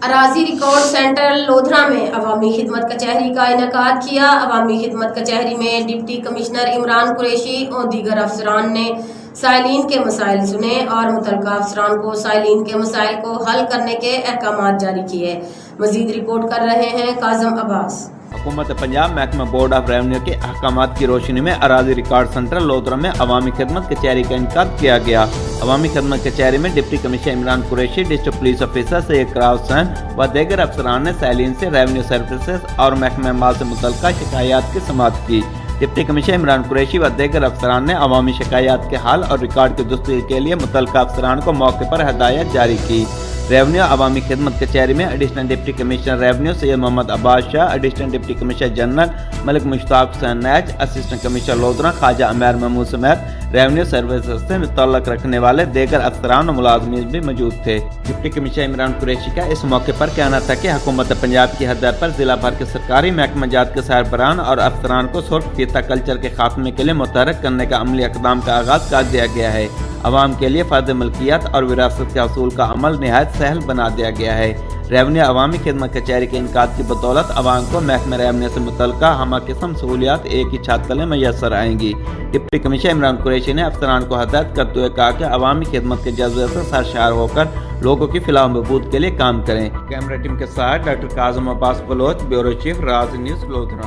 अराजी record centre lodhra में अवामी खिदमत कचहरी का इनेकाद किया। अवामी खिदमत कचहरी में डिप्टी कमिश्नर इमरान कुरैशी और दीगर अफसरान ने साइलिन के मसाइल सुने और मुतल्लिका अफसरान को साइलिन के मसाइल को हल करने के अहकामात जारी किए। मजीद रिपोर्ट कर रहे हैं काज़म अब्बास। हुकूमत पंजाब महकमा बोर्ड ऑफ रेवेन्यू के अहकामात की रोशनी में अराजी रिकॉर्ड सेंटर लोधरा में अवामी खिदमत कचहरी का इनेकाद किया गया। अवामी खिदमत कचहरी में deputy commissioner Imran Qureshi, district police officer Syed करार हुसैन व दीगर अफसरान ने साइलिन से रेवेन्यू सर्विसेज और महकमा माल से मुतल्लिका शिकायत की समाअत की। डिप्टी कमिश्नर इमरान कुरैशी व दीगर अफसरान ने अवामी शिकायत के हल और रिकॉर्ड की दुरुस्ती के लिए मुतल्लिका अफसरान को मौके पर हदायत जारी की। रेवेन्यू अवामी खिदमत कचहरी में additional deputy commissioner revenue Syed Mohammad Abbas Shah, additional deputy commissioner general Malik Mushtaq Hussain Naich, assistant commissioner Lodhran Khwaja Umair Mahmood समेत रेवेन्यू सर्विसेज से मुतल्लक रखने वाले दीगर अफसरान और मुलाजमीन भी मौजूद थे। डिप्टी कमिश्नर इमरान कुरैशी का इस मौके पर कहना था कि हुकूमत पंजाब की हदायत पर जिला भर के सरकारी महकमा जात के सरबराहान और अफसरान को सुर्ख फीता कल्चर के खात्मे के लिए मुतहर्रिक करने का अमली इक़दाम का आगाज कर दिया गया है। अवाम के लिए फर्द मलकियत और विरासत के असूल का अमल निहायत सहल बना दिया गया है। रेवेन्यू अवामी खिदमत कचहरी के इनेकाद की बदौलत अवाम को महकमा रेवेन्यू से मुतल्लिका हमा किस्म सहूलियात एक ही छत तले मैसर आएंगी। डिप्टी कमिश्नर इमरान कुरैशी ने अफसरान को हदायत करते हुए कहा कि अवामी खिदमत के जज्बे से सरशार होकर लोगों की फिलाह बहबूद के लिए काम करें। कैमरा टीम के साथ doctor Kazim Abbas Baloch, bureau chief, Raj news lodhra.